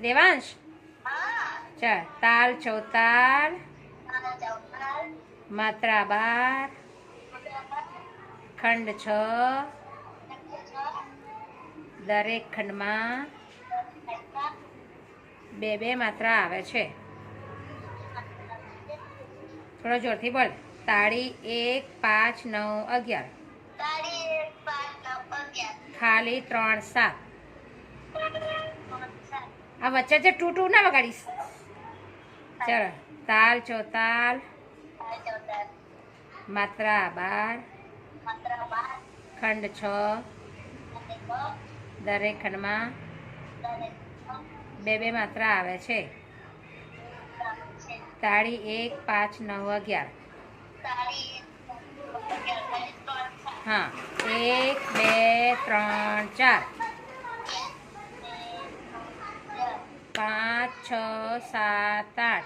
દેવાંશ ચાલ તાલ ચૌતાલ માત્રા 12 ખંડ 6 દરેક ખંડમાં બે બે માત્રા આવે છે. થોડો જોરથી બોલ. તાળી 1 5 9 11 ખાલી 3 7 આ વચ્ચે જે ટુ ના વગાડીશ. ચાલો તાલ ચોતાલ માત્રા 12 ખંડ 6 દરેક ખંડમાં બે બે માત્રા આવે છે. તાળી 1 5 9 11 હા 1 2 3 4 5 6 7 8